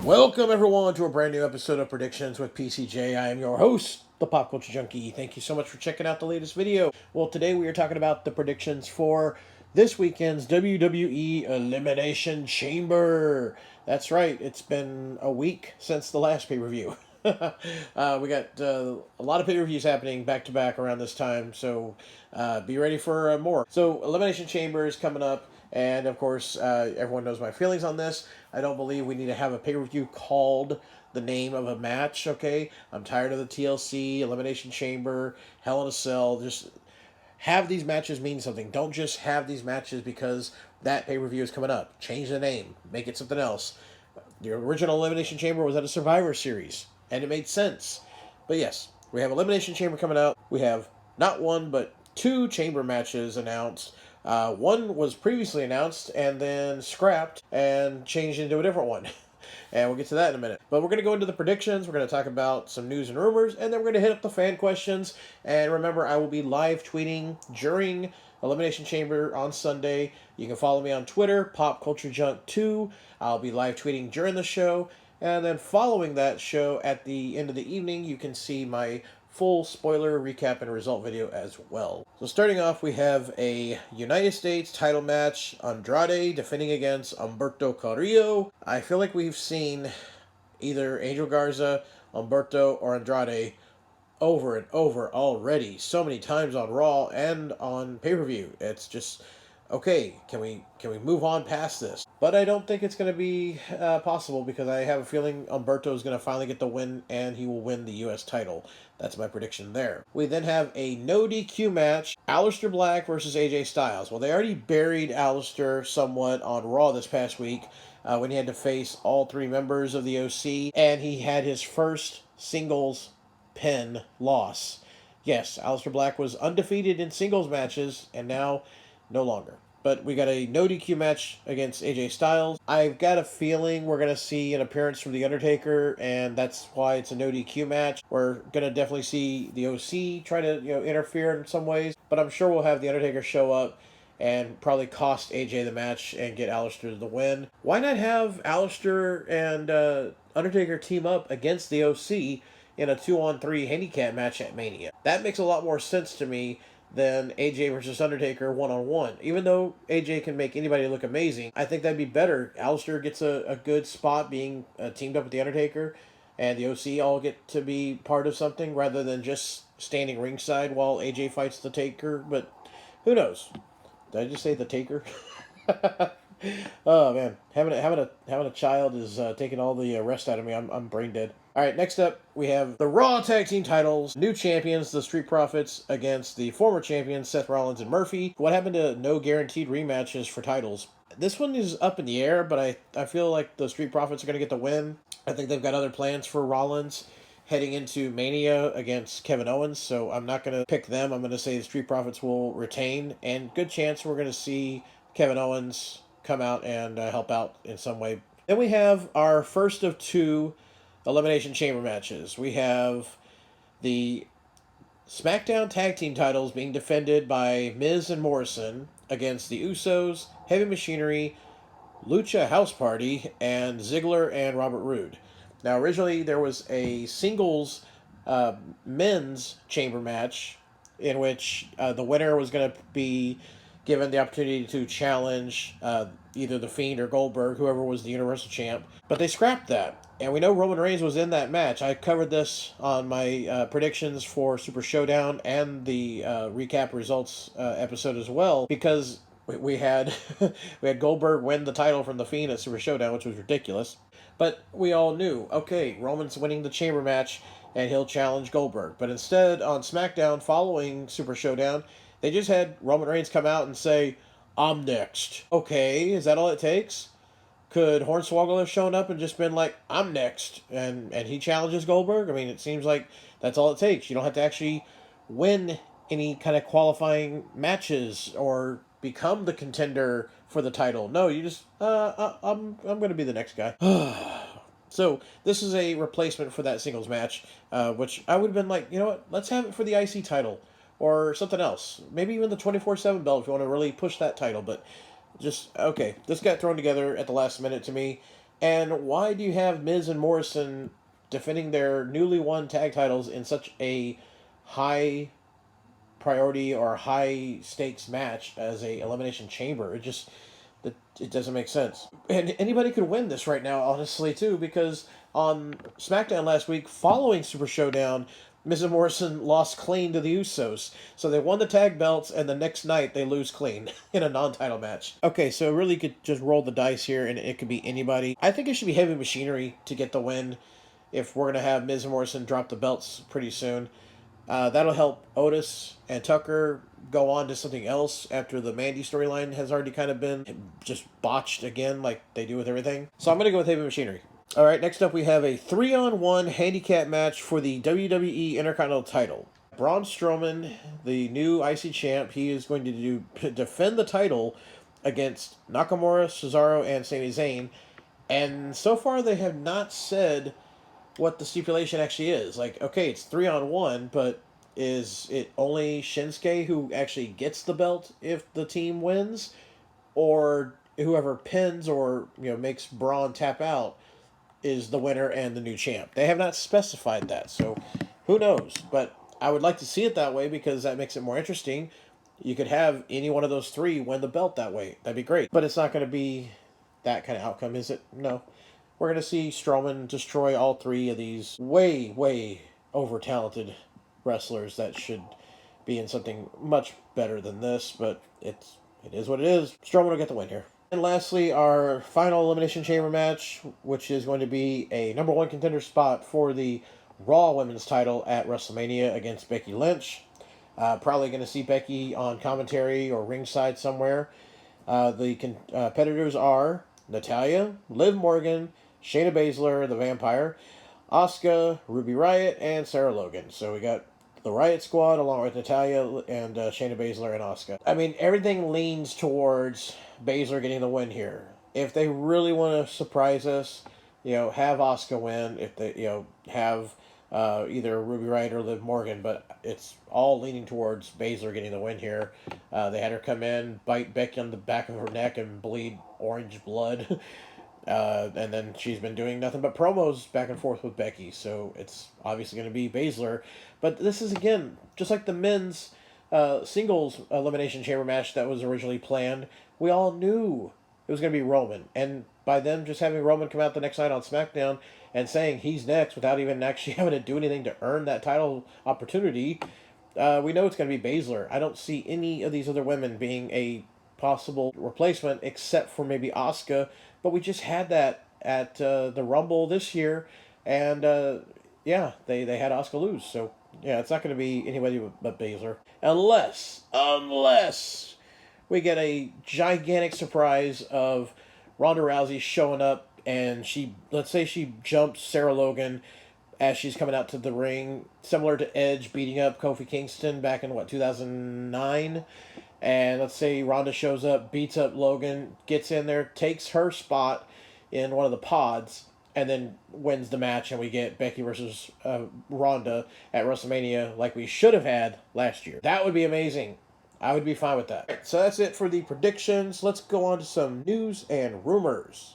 Welcome everyone to a brand new episode of Predictions with PCJ. I am your host, the Pop Culture Junkie. Thank you so much for checking out the latest video. Well, today we are talking about the predictions for this weekend's WWE Elimination Chamber. That's right, it's been a week since the last pay-per-view. We got a lot of pay-per-views happening back-to-back around this time, so be ready for more. So, Elimination Chamber is coming up. And, of course, everyone knows my feelings on this. I don't believe we need to have a pay-per-view called the name of a match, okay? I'm tired of the TLC, Elimination Chamber, Hell in a Cell. Just have these matches mean something. Don't just have these matches because that pay-per-view is coming up. Change the name. Make it something else. The original Elimination Chamber was at a Survivor Series, and it made sense. But, yes, we have Elimination Chamber coming out. We have not one, but two chamber matches announced. One was previously announced and then scrapped and changed into a different one. And we'll get to that in a minute. But we're going to go into the predictions. We're going to talk about some news and rumors. And then we're going to hit up the fan questions. And remember, I will be live tweeting during Elimination Chamber on Sunday. You can follow me on Twitter, PopCultureJunk2. I'll be live tweeting during the show. And then following that show at the end of the evening, you can see my full spoiler recap and result video as well. So starting off, we have a United States title match. Andrade defending against Humberto Carrillo. I feel like we've seen either Angel Garza, Humberto, or Andrade over and over already so many times on Raw and on pay-per-view. It's just, okay, can we move on past this? But I don't think it's going to be possible because I have a feeling Humberto is going to finally get the win and he will win the U.S. title. That's my prediction there. We then have a no DQ match, Aleister Black versus AJ Styles. Well, they already buried Aleister somewhat on Raw this past week when he had to face all three members of the OC, and he had his first singles pin loss. Yes, Aleister Black was undefeated in singles matches, and now no longer. But we got a no DQ match against AJ Styles. I've got a feeling we're going to see an appearance from The Undertaker, and that's why it's a no DQ match. We're going to definitely see the OC try to interfere in some ways, but I'm sure we'll have The Undertaker show up and probably cost AJ the match and get Aleister the win. Why not have Aleister and Undertaker team up against the OC in a 2-on-3 handicap match at Mania? That makes a lot more sense to me than AJ versus Undertaker one-on-one. Even though AJ can make anybody look amazing, I think that'd be better. Aleister gets a good spot being teamed up with The Undertaker, and the OC all get to be part of something rather than just standing ringside while AJ fights the Taker. But who knows? Did I just say the Taker? Oh man, having a child is taking all the rest out of me. I'm brain dead. All right, next up we have the Raw Tag Team titles. New champions, the Street Profits, against the former champions Seth Rollins and Murphy. What happened to no guaranteed rematches for titles? This one is up in the air, but I feel like the Street Profits are going to get the win. I think they've got other plans for Rollins heading into Mania against Kevin Owens, so I'm not going to pick them. I'm going to say the Street Profits will retain, and good chance we're going to see Kevin Owens come out and help out in some way. Then we have our first of two Elimination Chamber matches. We have the SmackDown Tag Team titles being defended by Miz and Morrison against the Usos, Heavy Machinery, Lucha House Party, and Ziggler and Robert Roode. Now, originally there was a singles men's chamber match in which the winner was going to be given the opportunity to challenge either The Fiend or Goldberg, whoever was the Universal Champ. But they scrapped that. And we know Roman Reigns was in that match. I covered this on my predictions for Super Showdown and the recap results episode as well, because we had we had Goldberg win the title from The Fiend at Super Showdown, which was ridiculous. But we all knew, okay, Roman's winning the chamber match, and he'll challenge Goldberg. But instead, on SmackDown, following Super Showdown, they just had Roman Reigns come out and say, "I'm next." Okay, is that all it takes? Could Hornswoggle have shown up and just been like, "I'm next," and he challenges Goldberg? I mean, it seems like that's all it takes. You don't have to actually win any kind of qualifying matches or become the contender for the title. No, you just, I'm going to be the next guy. So this is a replacement for that singles match, which I would have been like, you know what, let's have it for the IC title or something else. Maybe even the 24/7 belt if you want to really push that title. But just, okay, this got thrown together at the last minute to me, And why do you have Miz and Morrison defending their newly won tag titles in such a high priority or high stakes match as a elimination chamber? It doesn't make sense. And anybody could win this right now, honestly, too, because on SmackDown last week, following Super Showdown, Miz and Morrison lost clean to the Usos. So they won the tag belts, and the next night they lose clean in a non-title match. Okay, so really could just roll the dice here, and it could be anybody. I think it should be Heavy Machinery to get the win if we're going to have Miz and Morrison drop the belts pretty soon. That'll help Otis and Tucker go on to something else after the Mandy storyline has already kind of been just botched again like they do with everything. So I'm going to go with Heavy Machinery. All right, next up we have a 3-on-1 handicap match for the WWE Intercontinental title. Braun Strowman, the new IC champ, he is going to defend the title against Nakamura, Cesaro, and Sami Zayn. And so far they have not said what the stipulation actually is. Like, okay, it's 3-on-1, but is it only Shinsuke who actually gets the belt if the team wins? Or whoever pins or, makes Braun tap out is the winner and the new champ? They have not specified that, so who knows? But I would like to see it that way because that makes it more interesting. You could have any one of those three win the belt that way. That'd be great. But it's not going to be that kind of outcome, is it? No. We're going to see Strowman destroy all three of these way, way over-talented wrestlers that should be in something much better than this, but it is what it is. Strowman will get the win here. And lastly, our final Elimination Chamber match, which is going to be a number one contender spot for the Raw Women's title at WrestleMania against Becky Lynch. Probably going to see Becky on commentary or ringside somewhere. The competitors are Natalya, Liv Morgan, Shayna Baszler, the Vampire, Asuka, Ruby Riott, and Sarah Logan. So we got the Riott Squad along with Natalya and Shayna Baszler and Asuka. I mean, everything leans towards Baszler getting the win here. If they really want to surprise us, have Asuka win. If they, have either Ruby Riott or Liv Morgan, but it's all leaning towards Baszler getting the win here. They had her come in, bite Becky on the back of her neck, and bleed orange blood. And then she's been doing nothing but promos back and forth with Becky, so it's obviously going to be Baszler. But this is, again, just like the men's singles Elimination Chamber match that was originally planned. We all knew it was going to be Roman, and by them just having Roman come out the next night on SmackDown and saying he's next without even actually having to do anything to earn that title opportunity, we know it's going to be Baszler. I don't see any of these other women being a possible replacement except for maybe Asuka, but we just had that at the Rumble this year, and they had Asuka lose, so yeah, it's not going to be anybody but Baszler. Unless we get a gigantic surprise of Ronda Rousey showing up, and let's say she jumps Sarah Logan as she's coming out to the ring, similar to Edge beating up Kofi Kingston back in, 2009? And let's say Ronda shows up, beats up Logan, gets in there, takes her spot in one of the pods, and then wins the match, and we get Becky versus Ronda at WrestleMania like we should have had last year. That would be amazing. I would be fine with that. So that's it for the predictions. Let's go on to some news and rumors.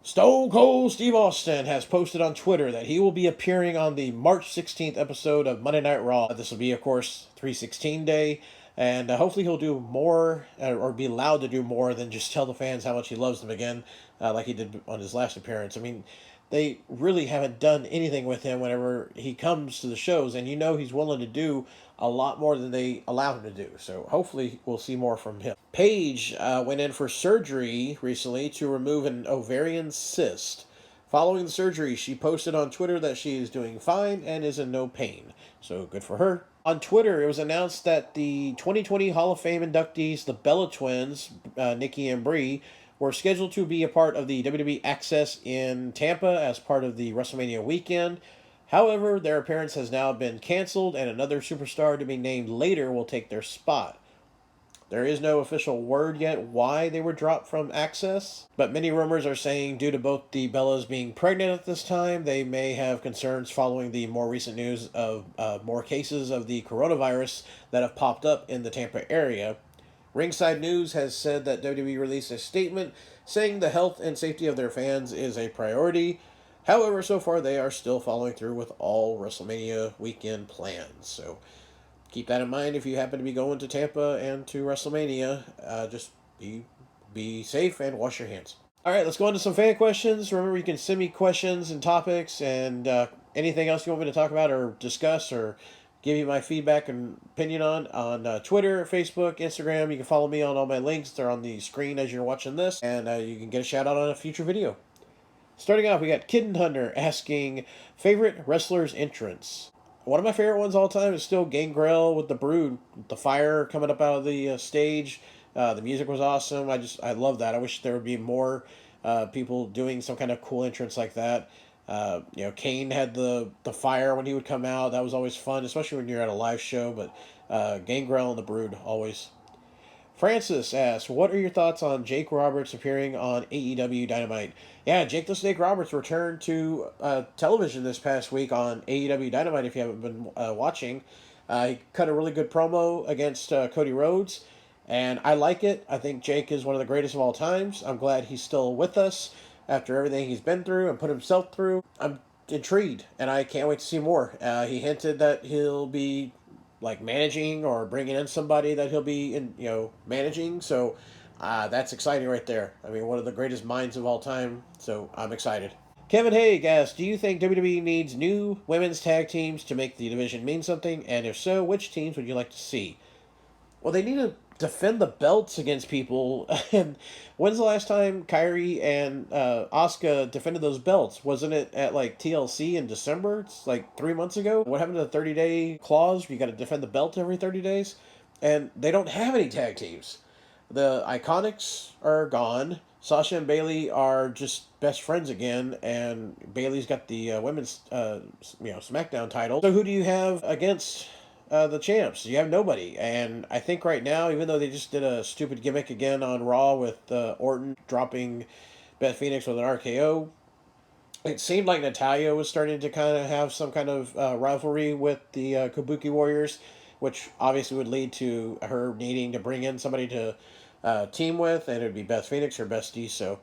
Stone Cold Steve Austin has posted on Twitter that he will be appearing on the March 16th episode of Monday Night Raw. This will be, of course, 316 Day. And hopefully he'll do more, or be allowed to do more than just tell the fans how much he loves them again, like he did on his last appearance. I mean, they really haven't done anything with him whenever he comes to the shows, and he's willing to do a lot more than they allow him to do. So hopefully we'll see more from him. Paige went in for surgery recently to remove an ovarian cyst. Following the surgery, she posted on Twitter that she is doing fine and is in no pain. So good for her. On Twitter, it was announced that the 2020 Hall of Fame inductees, the Bella Twins, Nikki and Brie, were scheduled to be a part of the WWE Access in Tampa as part of the WrestleMania weekend. However, their appearance has now been canceled, and another superstar to be named later will take their spot. There is no official word yet why they were dropped from Access, but many rumors are saying due to both the Bellas being pregnant at this time, they may have concerns following the more recent news of more cases of the coronavirus that have popped up in the Tampa area, Ringside News has said that WWE released a statement saying the health and safety of their fans is a priority. However, so far they are still following through with all WrestleMania weekend plans. So keep that in mind if you happen to be going to Tampa and to WrestleMania. Just be safe and wash your hands. All right, let's go on to some fan questions. Remember, you can send me questions and topics and anything else you want me to talk about or discuss or give you my feedback and opinion on Twitter, Facebook, Instagram. You can follow me on all my links. They're on the screen as you're watching this, and you can get a shout out on a future video. Starting off, we got Kitten Hunter asking favorite wrestlers' entrance. One of my favorite ones all time is still Gangrel with the Brood, the fire coming up out of the stage. The music was awesome. I love that. I wish there would be more people doing some kind of cool entrance like that. Kane had the fire when he would come out. That was always fun, especially when you're at a live show. But Gangrel and the Brood always. Francis asks, what are your thoughts on Jake Roberts appearing on AEW Dynamite? Yeah, Jake the Snake Roberts returned to television this past week on AEW Dynamite, if you haven't been watching. He cut a really good promo against Cody Rhodes, and I like it. I think Jake is one of the greatest of all times. I'm glad he's still with us after everything he's been through and put himself through. I'm intrigued, and I can't wait to see more. He hinted that he'll be like managing or bringing in somebody that he'll be managing. So that's exciting right there. I mean, one of the greatest minds of all time. So I'm excited. Kevin Haig asks, do you think WWE needs new women's tag teams to make the division mean something? And if so, which teams would you like to see? Well, they need to defend the belts against people. And when's the last time Kyrie and Asuka defended those belts? Wasn't it at like TLC in December? It's like 3 months ago. What happened to the 30-day clause? You got to defend the belt every 30 days? And they don't have any tag teams. The Iconics are gone. Sasha and Bailey are just best friends again, and Bailey's got the women's SmackDown title. So who do you have against the champs? You have nobody. And I think right now, even though they just did a stupid gimmick again on Raw with Orton dropping Beth Phoenix with an RKO, it seemed like Natalya was starting to kind of have some kind of rivalry with the Kabuki Warriors, which obviously would lead to her needing to bring in somebody to team with, and it would be Beth Phoenix, her bestie. So,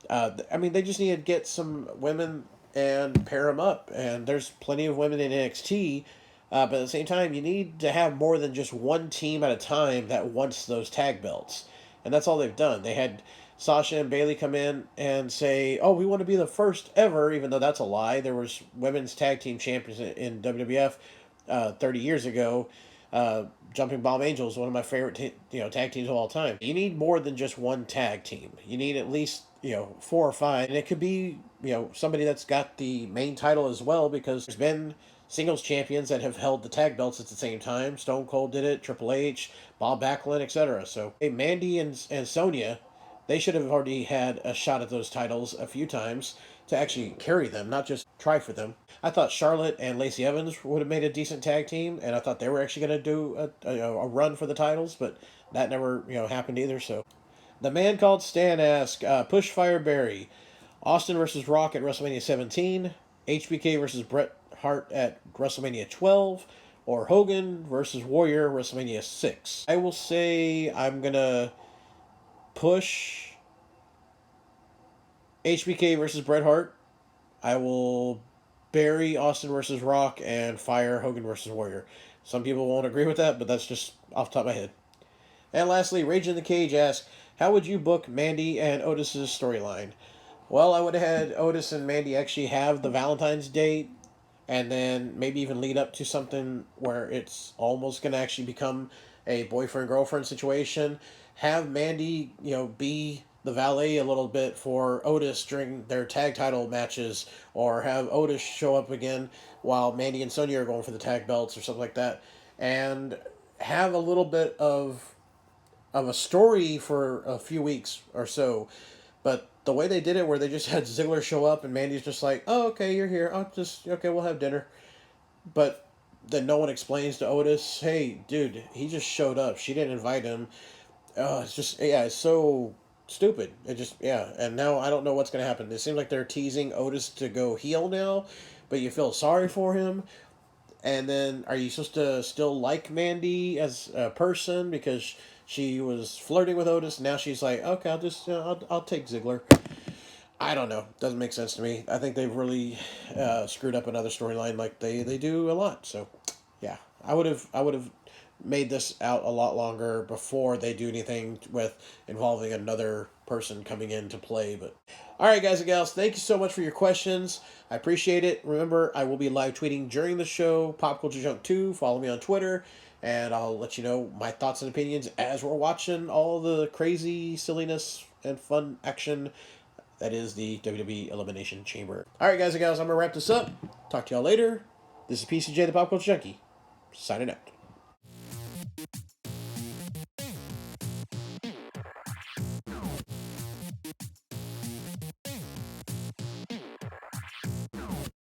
they just need to get some women and pair them up. And there's plenty of women in NXT, but at the same time, you need to have more than just one team at a time that wants those tag belts. And that's all they've done. They had Sasha and Bailey come in and say, oh, we want to be the first ever, even though that's a lie. There was women's tag team champions in WWF 30 years ago. Jumping Bomb Angels, one of my favorite tag teams of all time. You need more than just one tag team. You need at least 4 or 5, and it could be somebody that's got the main title as well, because there's been singles champions that have held the tag belts at the same time. Stone Cold did it, Triple H, Bob Backlund, etc. So Mandy and Sonya, they should have already had a shot at those titles a few times to actually carry them, not just try for them. I thought Charlotte and Lacey Evans would have made a decent tag team, and I thought they were actually going to do a run for the titles, but that never happened either. So the man called Stan asked, Push Fire Barry, Austin versus Rock at WrestleMania 17, HBK versus Bret Hart at WrestleMania 12, or Hogan versus Warrior WrestleMania 6. I will say I'm going to push HBK versus Bret Hart. I will bury Austin versus Rock and fire Hogan versus Warrior. Some people won't agree with that, but that's just off the top of my head. And lastly, Rage in the Cage asks, how would you book Mandy and Otis's storyline? Well, I would have had Otis and Mandy actually have the Valentine's date, and then maybe even lead up to something where it's almost going to actually become a boyfriend-girlfriend situation. Have Mandy, be the valet a little bit for Otis during their tag title matches, or have Otis show up again while Mandy and Sonya are going for the tag belts or something like that, and have a little bit of a story for a few weeks or so. But the way they did it, where they just had Ziggler show up and Mandy's just like, oh, okay, you're here. Okay, we'll have dinner. But then no one explains to Otis, hey, dude, he just showed up. She didn't invite him. It's just, it's so stupid. And now I don't know what's going to happen. It seems like they're teasing Otis to go heel now, but you feel sorry for him. And then are you supposed to still like Mandy as a person because She was flirting with Otis. Now she's like, okay, I'll just I'll take Ziggler. I don't know. Doesn't make sense to me. I think they've really screwed up another storyline like they do a lot. So yeah, I would have made this out a lot longer before they do anything with involving another person coming into play. But all right, guys and gals, thank you so much for your questions. I appreciate it. Remember, I will be live tweeting during the show. Pop Culture Junk 2. Follow me on Twitter, and I'll let you know my thoughts and opinions as we're watching all the crazy silliness and fun action that is the WWE Elimination Chamber. All right, guys and gals, I'm going to wrap this up. Talk to y'all later. This is PCJ, the Pop Culture Junkie, signing out.